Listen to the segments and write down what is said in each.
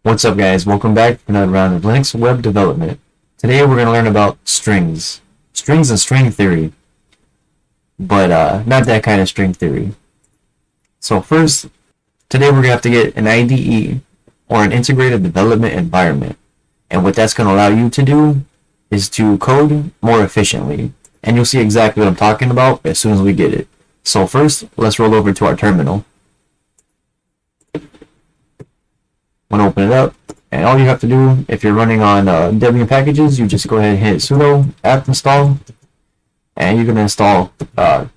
What's up, guys? Welcome back for another round of Linux web development. Today we're going to learn about strings and string theory, but not that kind of string theory. So first, today we're going to have to get an IDE, or an integrated development environment, and what that's going to allow you to do is to code more efficiently, and you'll see exactly what I'm talking about as soon as we get it. So first, let's roll over to our terminal. I'm going to open it up, and all you have to do, if you're running on Debian packages, you just go ahead and hit sudo apt install, and you're going to install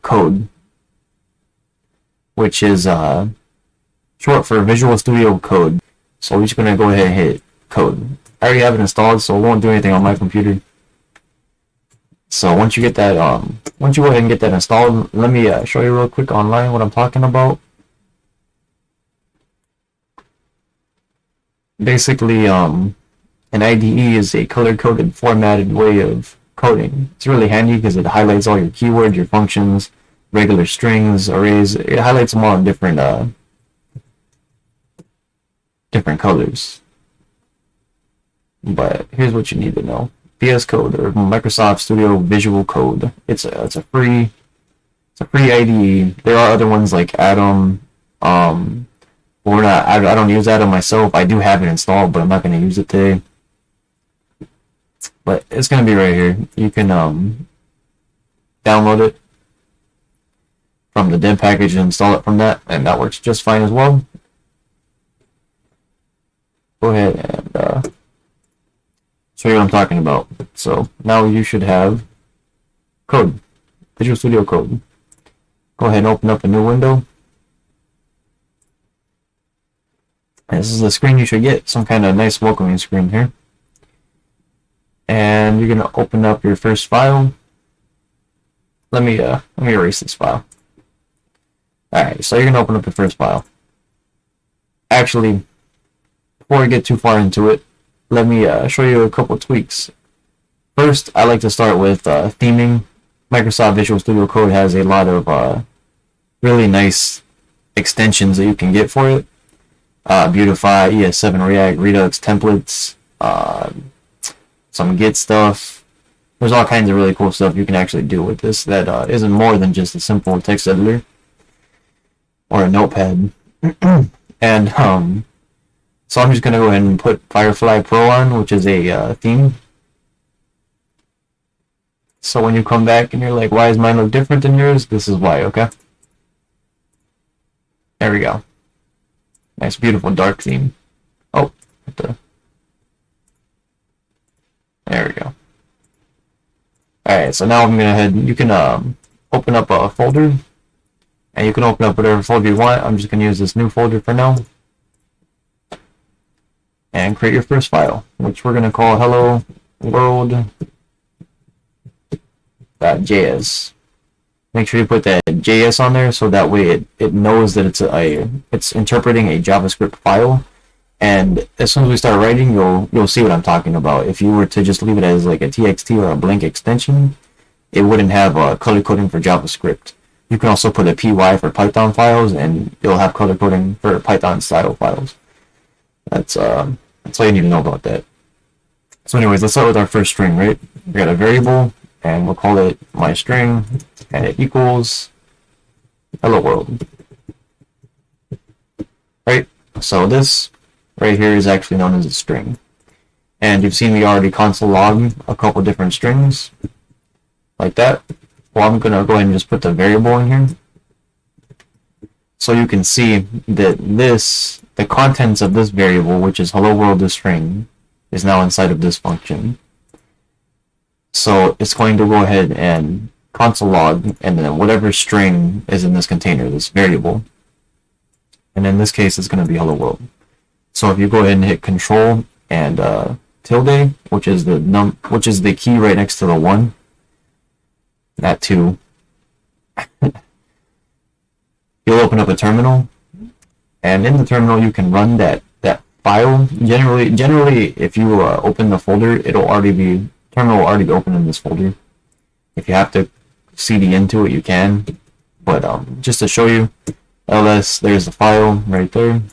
code, which is short for Visual Studio Code. So we're just going to go ahead and hit code. I already have it installed, so it won't do anything on my computer. So once you get that, once you go ahead and get that installed, let me show you real quick online what I'm talking about. Basically, an IDE is a color-coded, formatted way of coding. It's really handy because it highlights all your keywords, your functions, regular strings, arrays. It highlights them all in different colors. But here's what you need to know: VS Code, or Microsoft Studio Visual Code. It's a free IDE. There are other ones like Atom. I don't use Atom myself. I do have it installed, but I'm not going to use it today. But it's going to be right here. You can download it from the deb package and install it from that, and that works just fine as well. Go ahead and show you what I'm talking about. So now you should have code, Visual Studio Code. Go ahead and open up a new window. And this is the screen you should get, some kind of nice welcoming screen here. And you're gonna open up your first file. Let me erase this file. Alright, so you're gonna open up the first file. Actually, before I get too far into it, let me show you a couple tweaks. First, I like to start with theming. Microsoft Visual Studio Code has a lot of really nice extensions that you can get for it. Beautify, ES7 React, Redux templates, some Git stuff. There's all kinds of really cool stuff you can actually do with this that isn't more than just a simple text editor or a notepad. And so I'm just going to go ahead and put Firefly Pro on, which is a theme. So when you come back and you're like, why does mine look different than yours? This is why, okay? There we go. Nice, beautiful, dark theme. Oh, there we go. Alright, so now I'm going to head, you can open up a folder, and you can open up whatever folder you want. I'm just going to use this new folder for now. And create your first file, which we're going to call hello world.js. Make sure you put that JS on there, so that way it knows that it's interpreting a JavaScript file. And as soon as we start writing, you'll see what I'm talking about. If you were to just leave it as like a TXT or a blank extension, it wouldn't have color coding for JavaScript. You can also put a PY for Python files, and you'll have color coding for Python style files. That's all you need to know about that. So anyways, let's start with our first string, right? We got a variable, and we'll call it my string, and it equals hello world. Right? So this right here is actually known as a string. And you've seen me already console log a couple different strings like that. Well, I'm gonna go ahead and just put the variable in here. So you can see that the contents of this variable, which is hello world the string, is now inside of this function. So it's going to go ahead and console log, and then whatever string is in this container, this variable, and in this case it's going to be hello world. So if you go ahead and hit control and tilde, which is the key right next to the 1, that 2, you'll open up a terminal, and in the terminal you can run that file. Generally, if you open the folder, terminal will already be open in this folder. If you have to cd into it, you can. But just to show you, ls, there's the file right there.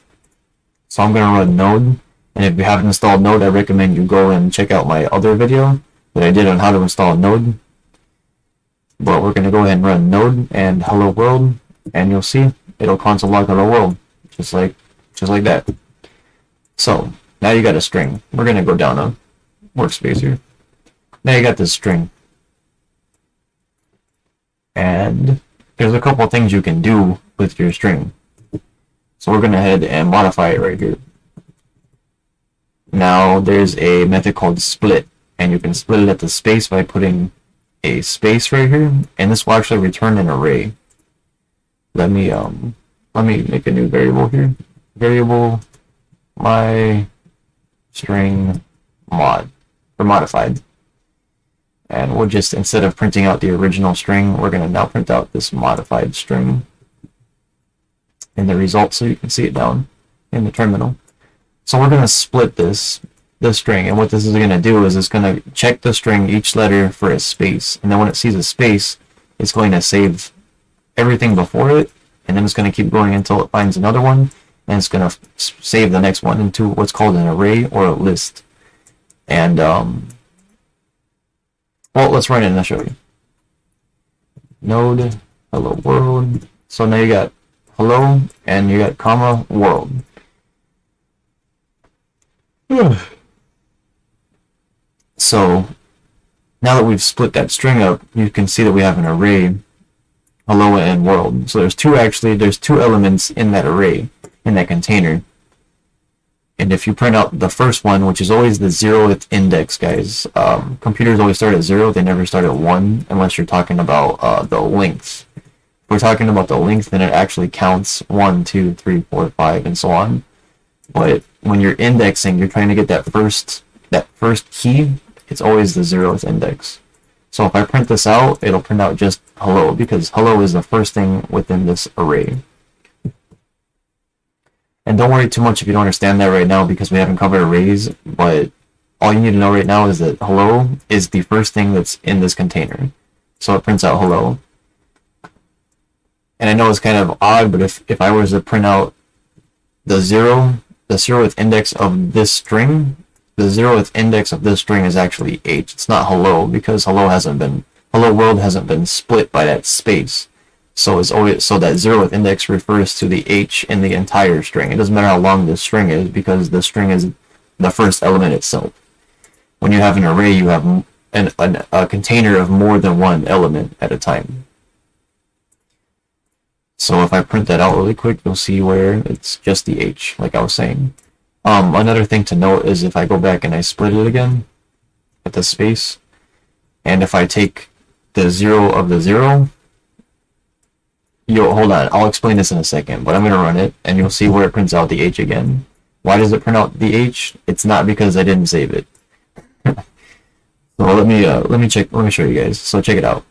So I'm going to run node, And if you haven't installed Node, I recommend you go and check out my other video that I did on how to install Node. But we're going to go ahead and run Node and hello world, and you'll see it'll console log hello world, just like that. So now you got a string. We're going to go down a workspace here. Now you got this string. And there's a couple things you can do with your string. So we're going to head and modify it right here. Now there's a method called split, and you can split it at the space by putting a space right here, and this will actually return an array. Let me make a new variable here. Variable my string mod or modified. And we'll just, instead of printing out the original string, we're going to now print out this modified string in the result so you can see it down in the terminal. So we're going to split this string, and what this is going to do is it's going to check the string, each letter, for a space, and then when it sees a space, it's going to save everything before it, and then it's going to keep going until it finds another one, and it's going to save the next one into what's called an array or a list. And well, let's run it and I'll show you. Node hello world. So now you got hello and you got comma world. So now that we've split that string up, you can see that we have an array, hello and world. So there's two elements in that array, in that container. And if you print out the first one, which is always the 0th index, guys, computers always start at 0, they never start at 1, unless you're talking about the length. If we're talking about the length, then it actually counts 1, 2, 3, 4, 5, and so on. But when you're indexing, you're trying to get that first key, it's always the 0th index. So if I print this out, it'll print out just hello, because hello is the first thing within this array. And don't worry too much if you don't understand that right now, because we haven't covered arrays, but all you need to know right now is that hello is the first thing that's in this container. So it prints out hello. And I know it's kind of odd, but if I was to print out the 0th index of this string, the 0th index of this string is actually h. It's not hello, because hello world hasn't been split by that space. So it's always, so that 0th index refers to the h in the entire string. It doesn't matter how long the string is, because the string is the first element itself. When you have an array, you have a container of more than one element at a time. So if I print that out really quick, you'll see where it's just the h, like I was saying. Another thing to note is if I go back and I split it again at the space, and if I take the 0 of the 0, hold on, I'll explain this in a second, but I'm going to run it, and you'll see where it prints out the h again. Why does it print out the h? It's not because I didn't save it. So let me show you guys. So check it out.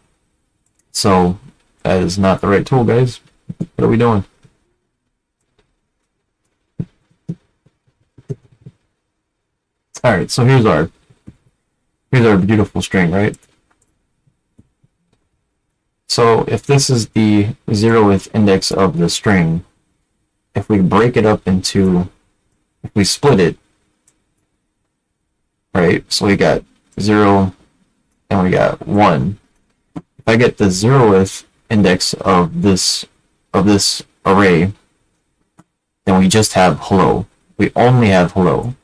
So that is not the right tool, guys. What are we doing? Alright, so here's our beautiful string, right? So if this is the 0th index of the string, if we break it up into, if we split it, right, so we got 0 and we got 1. If I get the 0th index of this array, then we just have hello. We only have hello.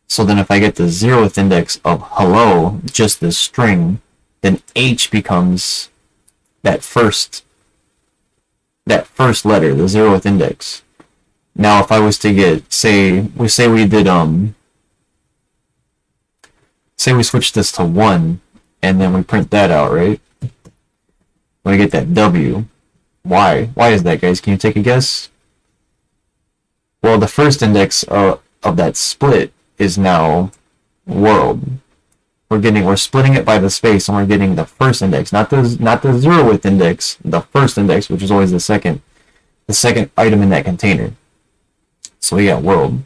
So then if I get the 0th index of hello, just this string, then h becomes that first letter, the 0th index. Now if I was to get, say we switch this to 1, and then we print that out, right? We get that W. Why is that, guys? Can you take a guess? Well, the first index of that split is now world. We're splitting it by the space, and we're getting the first index, not the 0th index, the first index, which is always the second item in that container. So we got world,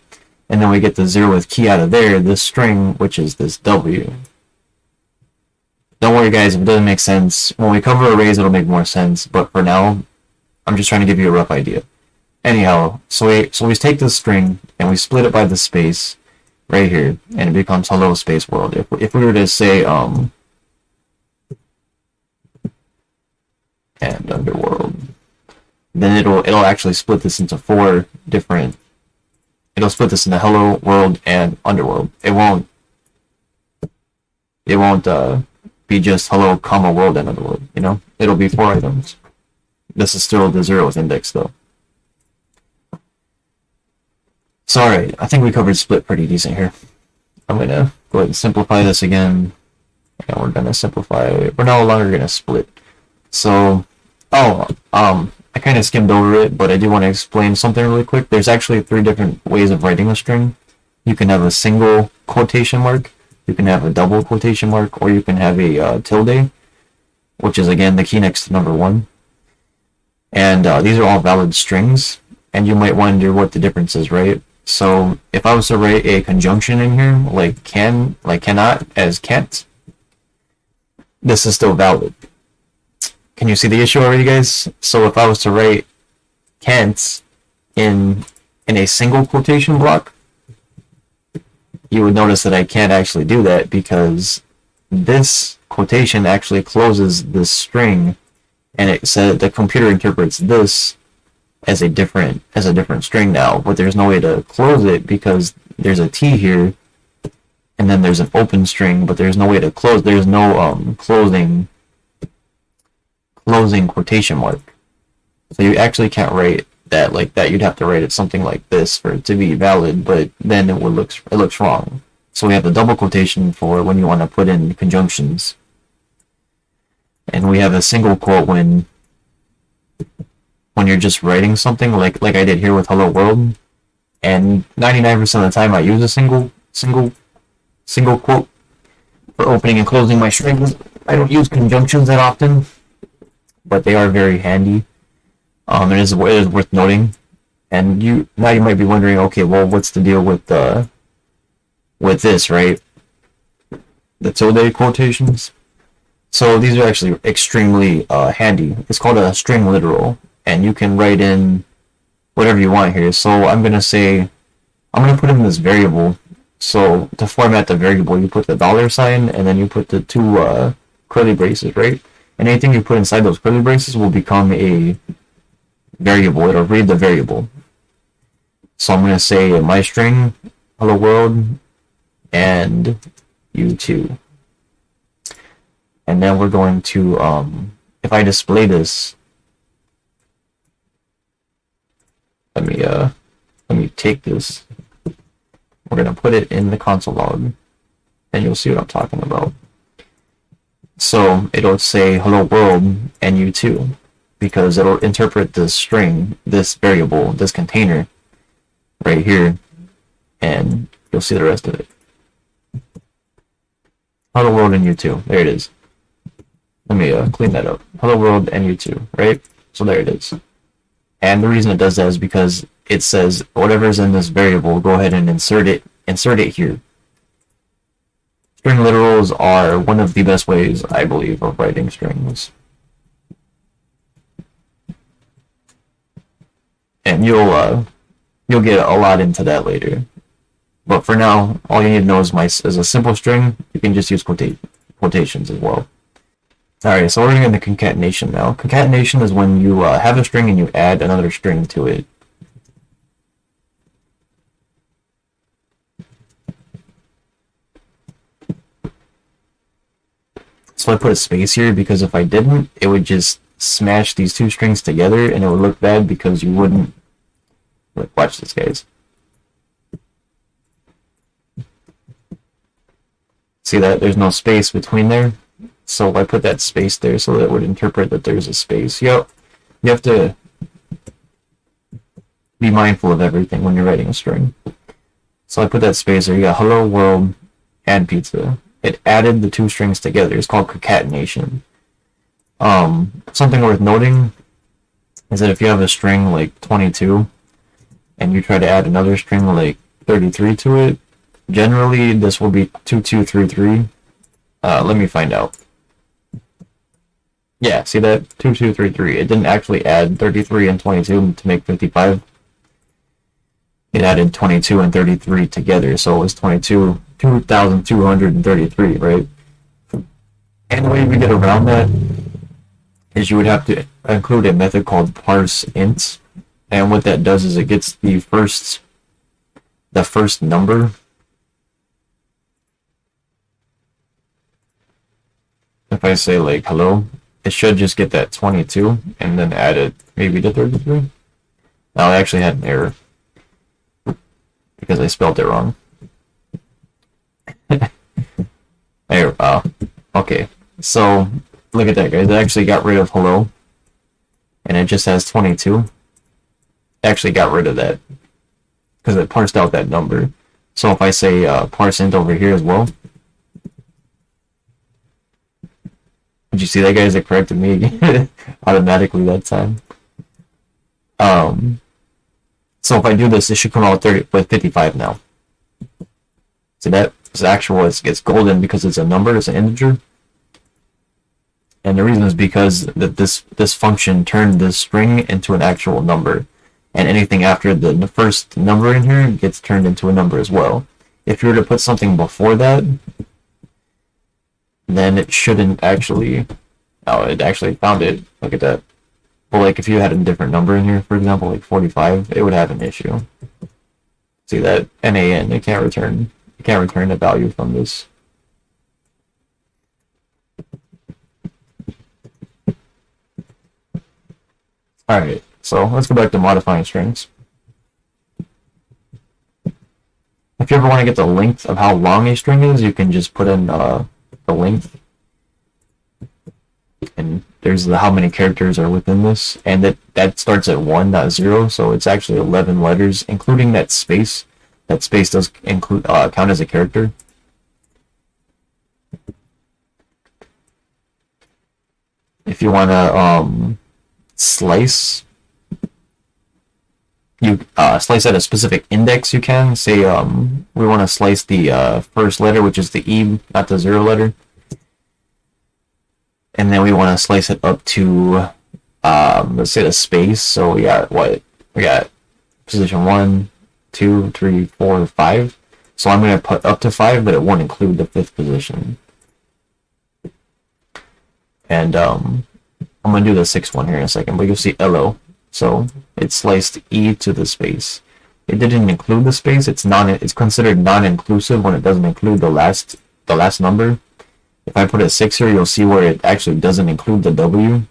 and then we get the 0th key out of there, this string, which is this W. Don't worry, guys, if it doesn't make sense, when we cover arrays, it'll make more sense, but for now, I'm just trying to give you a rough idea. Anyhow, so we take this string, and we split it by the space, right here, and it becomes hello space world. If we were to say and underworld, then it'll actually split this into four different. It'll split this into hello world and underworld. It won't be just hello comma world and underworld. You know, it'll be four items. This is still the zeroth index though. So alright, I think we covered split pretty decent here. I'm gonna go ahead and simplify this again. And we're gonna simplify. We're no longer gonna split. So, I kind of skimmed over it, but I do want to explain something really quick. There's actually three different ways of writing a string. You can have a single quotation mark, you can have a double quotation mark, or you can have a tilde, which is again the key next to number one. And these are all valid strings, and you might wonder what the difference is, right? So if I was to write a conjunction in here, like cannot as can't, this is still valid. Can you see the issue already, guys? So if I was to write can't in a single quotation block, you would notice that I can't actually do that because this quotation actually closes this string, and it said the computer interprets this as a different string now, but there's no way to close it because there's a T here, and then there's an open string, but there's no way to close. There's no closing quotation mark. So you actually can't write that like that. You'd have to write it something like this for it to be valid, but then it looks wrong. So we have the double quotation for when you want to put in conjunctions, and we have a single quote when you're just writing something like I did here with hello world. And 99% of the time I use a single quote for opening and closing my strings. I don't use conjunctions that often, but they are very handy. It is worth noting. And you might be wondering, okay, well, what's the deal with this, right? The tilde quotations. So these are actually extremely handy. It's called a string literal, and you can write in whatever you want here. So I'm gonna put in this variable. So to format the variable, you put the $sign and then you put the two curly braces, right? And anything you put inside those curly braces will become a variable. It'll read the variable. So I'm going to say my string, hello world, and you2. And then we're going to, if I display this, let me take this. We're going to put it in the console log, and you'll see what I'm talking about. So it'll say hello world and you2, because it'll interpret this string, this variable, this container right here, and you'll see the rest of it. Hello world and you2. There it is. Let me clean that up. Hello world and you2, right? So there it is. And the reason it does that is because it says whatever's in this variable, go ahead and insert it here. String literals are one of the best ways, I believe, of writing strings. And you'll get a lot into that later. But for now, all you need to know is a simple string. You can just use quotations as well. Alright, so we're going to concatenation now. Concatenation is when you have a string and you add another string to it. So I put a space here because if I didn't, it would just smash these two strings together and it would look bad because you wouldn't. Look, watch this, guys. See that? There's no space between there. So I put that space there so that it would interpret that there's a space. You have to be mindful of everything when you're writing a string. So I put that space there. You got hello world and pizza. It added the two strings together. It's called concatenation. Something worth noting is that if you have a string like 22 and you try to add another string like 33 to it, generally this will be 2233. Let me find out. Yeah, see that? 2233. It didn't actually add 33 and 22 to make 55. it added 22 and 33 together, so it was 2,233, right? And the way we get around that is you would have to include a method called ParseIns, and what that does is it gets the first number. If I say like hello, it should just get that 22 and then add it maybe to 33. Now I actually had an error because I spelled it wrong. Okay, so look at that, guys. It actually got rid of hello, and it just has 22. It actually got rid of that because it parsed out that number. So if I say ParseInt over here as well, did you see that, guys? It corrected me again automatically that time. So if I do this, it should come out with 55 now. See that? It's actual. It's golden because it's a number. It's an integer. And the reason is because that this function turned this string into an actual number, and anything after the first number in here gets turned into a number as well. If you were to put something before that, then it shouldn't actually. Oh, it actually found it. Look at that. Well, like if you had a different number in here, for example, like 45, it would have an issue. See that NaN? It can't return a value from this. Alright, so let's go back to modifying strings. If you ever want to get the length of how long a string is, you can just put in the length. And there's how many characters are within this. And that starts at 1, not 0, so it's actually 11 letters, including that space. That space does include count as a character. If you want to slice, you slice at a specific index, you can say we want to slice the first letter, which is the E, not the 0 letter, and then we want to slice it up to let's say the space. So we got position 1, 2, 3, 4, 5. So I'm going to put up to 5, but it won't include the 5th position. And I'm going to do the 6th one here in a second, but you'll see LO. So it sliced E to the space. It didn't include the space. It's considered non-inclusive when it doesn't include the last number. If I put a 6 here, you'll see where it actually doesn't include the W.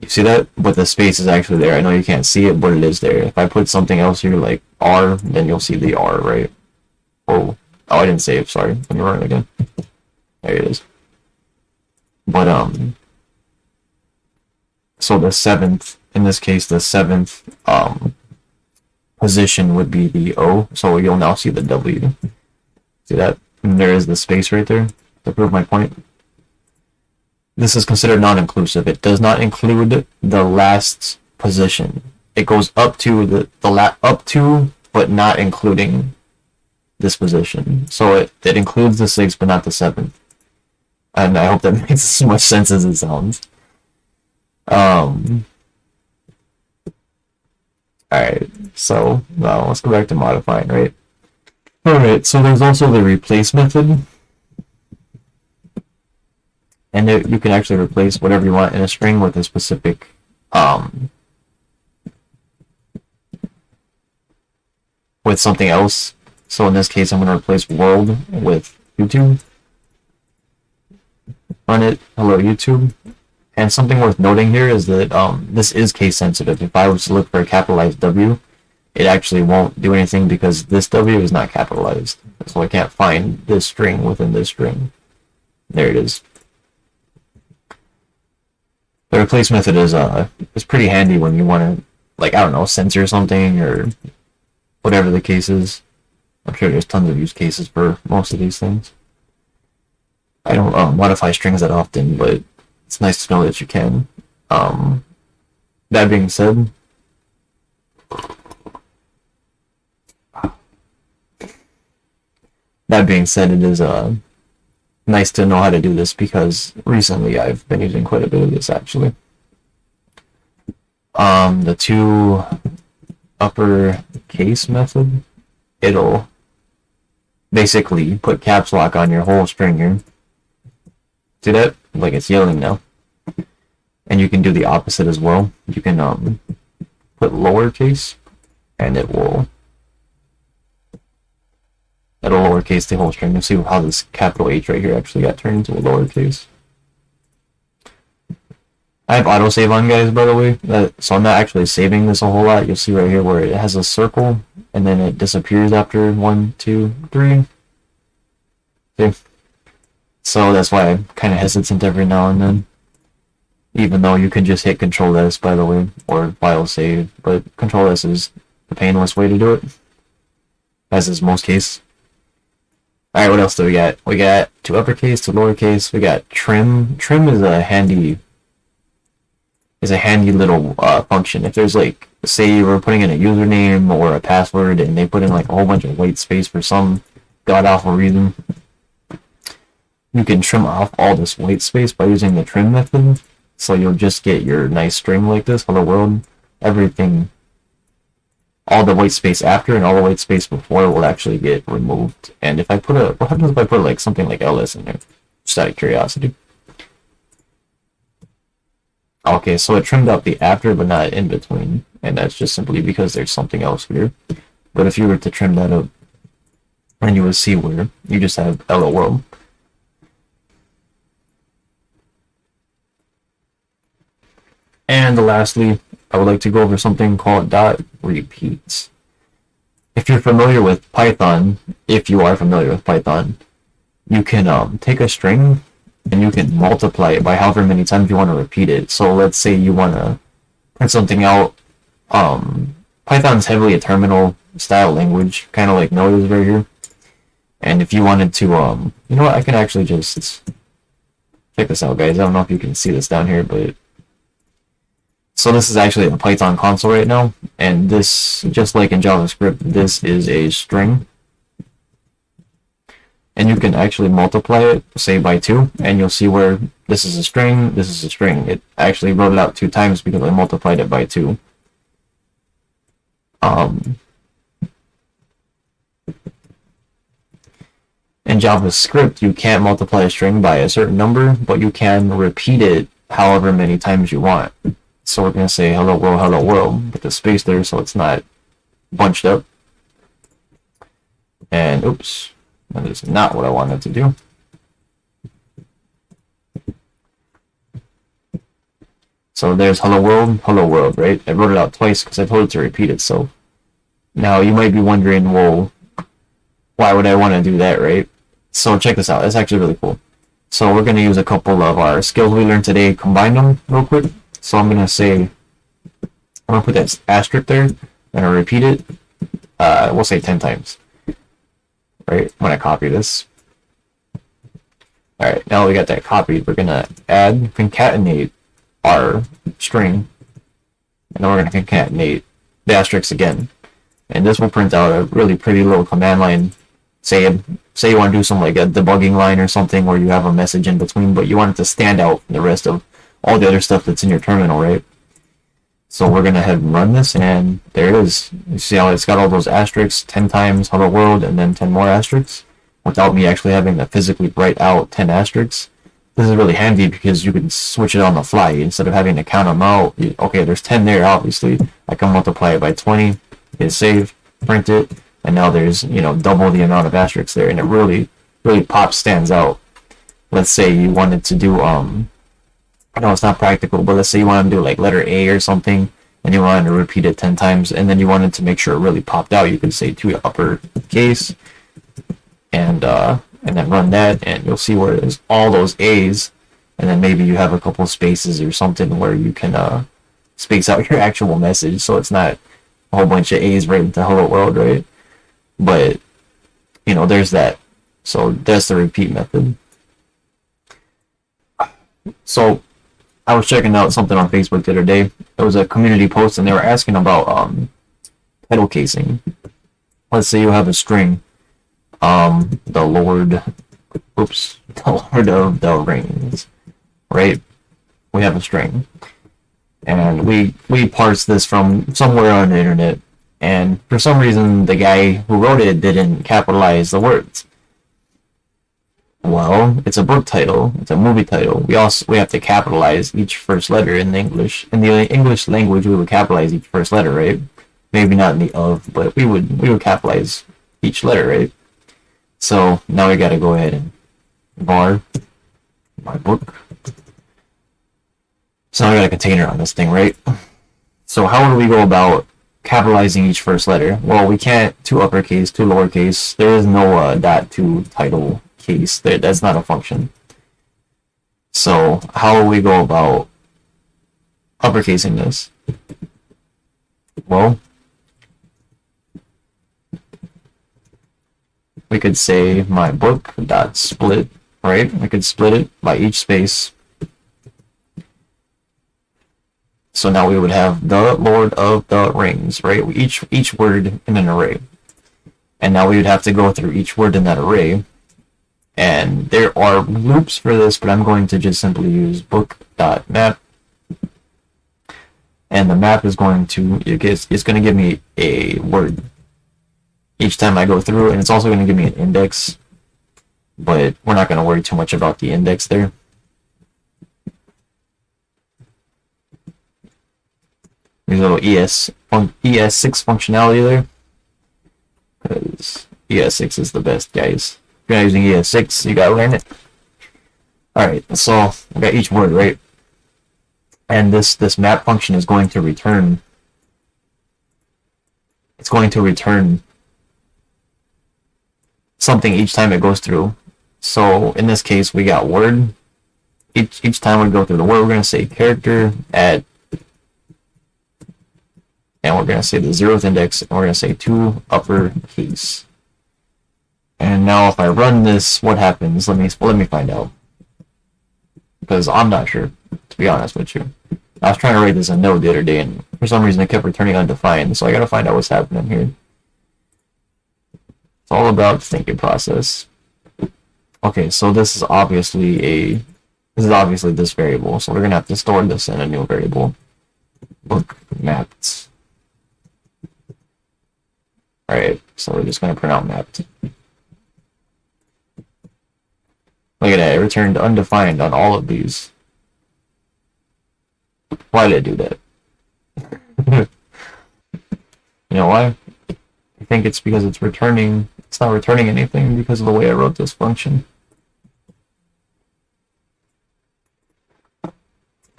You see that? But the space is actually there. I know you can't see it, but it is there. If I put something else here like R, then you'll see the R, right? Oh, I didn't save. Sorry. Let me run it again. There it is. But so the 7th, in this case, the 7th position would be the O. So you'll now see the W. See that? And there is the space right there to prove my point. This is considered non-inclusive. It does not include the last position. It goes up to up to, but not including this position. So it includes the 6th, but not the 7th. And I hope that makes as much sense as it sounds. Alright, so now let's go back to modifying, right? Alright, so there's also the replace method. And you can actually replace whatever you want in a string with a specific with something else. So in this case, I'm going to replace world with YouTube. Run it, hello YouTube. And something worth noting here is that this is case sensitive. If I was to look for a capitalized W, it actually won't do anything because this W is not capitalized. So I can't find this string within this string. There it is. The replace method is pretty handy when you want to, like, I don't know, censor something or whatever the case is. I'm sure there's tons of use cases for most of these things. I don't modify strings that often, but it's nice to know that you can. That being said, it is nice to know how to do this because recently I've been using quite a bit of this actually. The two uppercase method, it'll basically put caps lock on your whole string here. See that? Like it's yelling now. And you can do the opposite as well. You can put lowercase, and it'll lowercase the whole string. You'll see how this capital H right here actually got turned into a lowercase. I have autosave on, guys, by the way, so I'm not actually saving this a whole lot. You'll see right here where it has a circle, and then it disappears after 1, 2, 3. See? So that's why I'm kind of hesitant every now and then. Even though you can just hit Control S, by the way, or file save, but Control S is the painless way to do it, as is most cases. Alright, what else do we got? We got to uppercase, to lowercase, we got trim. Trim is a handy little function. If there's like, say you were putting in a username or a password and they put in like a whole bunch of white space for some god-awful reason, you can trim off all this white space by using the trim method. So you'll just get your nice string like this, hello world, everything, all the white space after and all the white space before will actually get removed. And if I put what happens if I put like something like ls in there? Just out of curiosity. Okay, so it trimmed out the after but not in between, and that's just simply because there's something else here. But if you were to trim that up, then you would see where you just have hello world. And lastly, I would like to go over something called dot repeats. If you're familiar with Python, if you are familiar with Python, you can take a string and you can multiply it by however many times you want to repeat it. So let's say you want to print something out. Python's heavily a terminal style language, kind of like Node is right here. And if you wanted to, you know what, I can actually just check this out, guys. I don't know if you can see this down here, but so this is actually a Python console right now, and this, just like in JavaScript, this is a string. And you can actually multiply it, say by 2, and you'll see where this is a string, this is a string. It actually wrote it out 2 times because I multiplied it by 2. In JavaScript, you can't multiply a string by a certain number, but you can repeat it however many times you want. So we're going to say hello world, with the space there so it's not bunched up. And oops, that is not what I wanted to do. So there's hello world, right? I wrote it out twice because I told it to repeat itself. Now you might be wondering, well, why would I want to do that, right? So check this out, it's actually really cool. So we're going to use a couple of our skills we learned today, combine them real quick. So I'm going to say, I'm going to put that asterisk there, and I'll repeat it, we'll say 10 times, right, when I copy this. Alright, now we got that copied, we're going to add, concatenate our string, and then we're going to concatenate the asterisk again. And this will print out a really pretty little command line. Say you want to do some like a debugging line or something where you have a message in between, but you want it to stand out from the rest of all the other stuff that's in your terminal, right? So we're going to head and run this, and there it is. You see how it's got all those asterisks, 10 times hello world, and then 10 more asterisks, without me actually having to physically write out 10 asterisks. This is really handy because you can switch it on the fly instead of having to count them out. Okay, there's 10 there, obviously. I can multiply it by 20, hit save, print it, and now there's, you know, double the amount of asterisks there, and it really stands out. Let's say you wanted to do, I know it's not practical, but let's say you wanted to do like letter A or something, and you wanted to repeat it 10 times, and then you wanted to make sure it really popped out. You could say to uppercase, and then run that, and you'll see where there's all those A's, and then maybe you have a couple spaces or something where you can space out your actual message, so it's not a whole bunch of A's right into hello world, right? But you know, there's that. So that's the repeat method. So I was checking out something on Facebook the other day. It was a community post, and they were asking about title casing. Let's say you have a string, the Lord of the Rings, right? We have a string, and we parse this from somewhere on the internet, and for some reason the guy who wrote it didn't capitalize the words. Well, it's a book title, it's a movie title. We have to capitalize each first letter in English. In the English language, we would capitalize each first letter, right? Maybe not in the of, but we would capitalize each letter, right? So now we gotta go ahead and var my book. So now we got a container on this thing, right? So how do we go about capitalizing each first letter? Well, we can't to uppercase, to lowercase. There is no dot to title case. That's not a function. So how do we go about uppercasing this? Well, we could say my book dot split, right? We could split it by each space. So now we would have the Lord of the Rings, right? Each word in an array. And now we would have to go through each word in that array. And there are loops for this, but I'm going to just simply use book.map. And the map is going to, it's going to give me a word each time I go through, and it's also going to give me an index, but we're not going to worry too much about the index there. There's a little ES6 functionality there, because ES6 is the best, guys. If you're not using ES6, you gotta learn it. Alright, so we got each word, right? And this map function is going to return, it's going to return something each time it goes through. So in this case, we got word. Each time we go through the word, we're going to say character at, and we're going to say the 0th index, and we're going to say to uppercase. And now if I run this, what happens? Let me find out, because I'm not sure, to be honest with you. I was trying to write this in Node the other day, and for some reason it kept returning undefined, so I got to find out what's happening here. It's all about the thinking process. Okay, so this is obviously this variable, so we're gonna have to store this in a new variable. Book mapped. Alright, so we're just gonna print out mapped. Look at that, it returned undefined on all of these. Why did it do that? You know why? I think it's because it's not returning anything because of the way I wrote this function.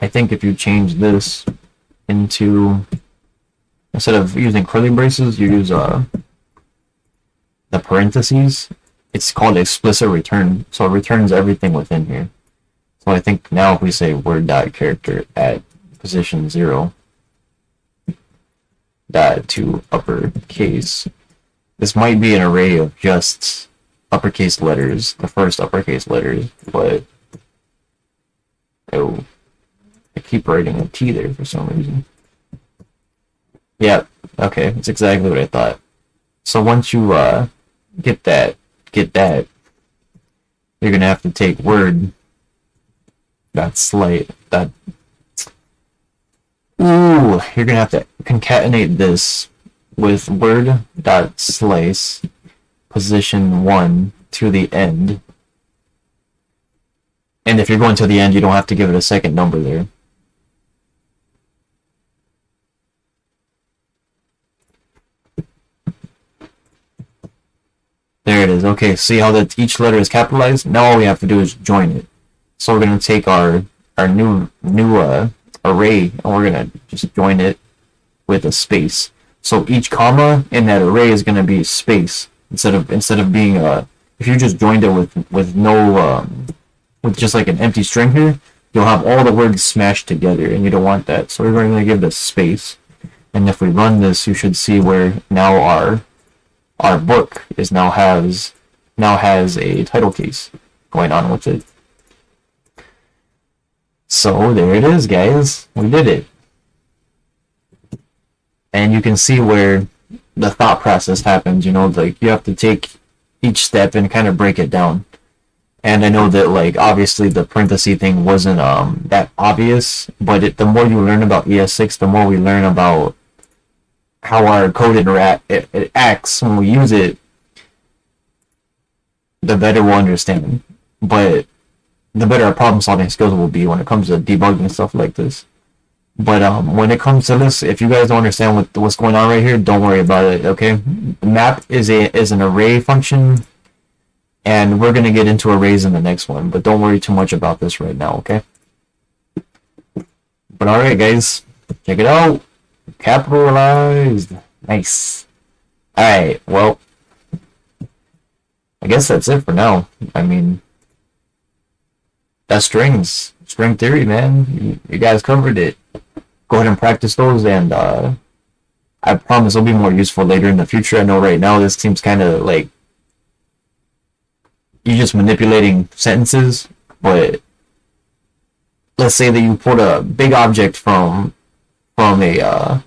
I think if you change this into, instead of using curly braces, you use the parentheses. It's called explicit return, so it returns everything within here. So I think now if we say word.character at position 0 dot to uppercase, this might be an array of just uppercase letters, the first uppercase letters, but oh, I keep writing a T there for some reason. Yeah, okay, that's exactly what I thought. So once you get that, you're gonna have to take word that slight that. Ooh, you're gonna have to concatenate this with word.slice position 1 to the end. And if you're going to the end, you don't have to give it a second number there. There it is. Okay, see how that each letter is capitalized? Now all we have to do is join it. So we're going to take our new array, and we're going to just join it with a space. So each comma in that array is going to be space instead of being if you just joined it with no with just like an empty string here, you'll have all the words smashed together, and you don't want that. So we're going to give this space, and if we run this, you should see where now our book is now has a title case going on with it. So there it is, guys. We did it. And you can see where the thought process happens, you know, like you have to take each step and kind of break it down. And I know that, like, obviously the parenthesis thing wasn't that obvious, but the more you learn about ES6, the more we learn about how our code it acts when we use it, the better we'll understand. But the better our problem solving skills will be when it comes to debugging stuff like this. But when it comes to this, if you guys don't understand what's going on right here, don't worry about it. Okay, map is an array function, and we're gonna get into arrays in the next one. But don't worry too much about this right now. Okay. But all right, guys, check it out. Capitalized. Nice. All right. Well, I guess that's it for now. I mean, that's string theory, man. You guys covered it. Go ahead and practice those, and I promise it'll be more useful later in the future. I know right now this seems kind of like you're just manipulating sentences, but let's say that you pulled a big object from a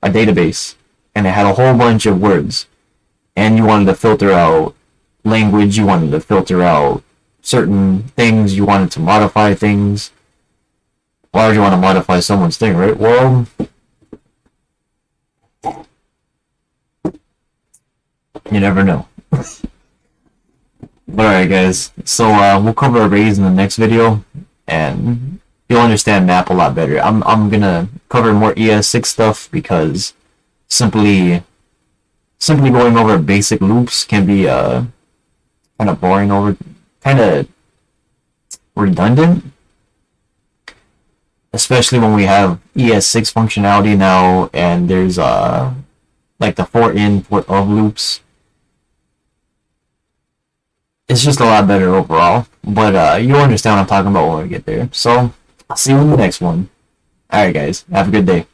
database, and it had a whole bunch of words, and you wanted to filter out language, you wanted to filter out certain things, you wanted to modify things. Why would you want to modify someone's thing, right? Well, you never know. But alright, guys, so we'll cover arrays in the next video, and you'll understand map a lot better. I'm gonna cover more ES6 stuff because simply going over basic loops can be kind of boring, kind of redundant, especially when we have ES6 functionality now, and there's like the for in for of loops. It's just a lot better overall, but you'll understand what I'm talking about when we get there. So I'll see you in the next one. Alright, guys, have a good day.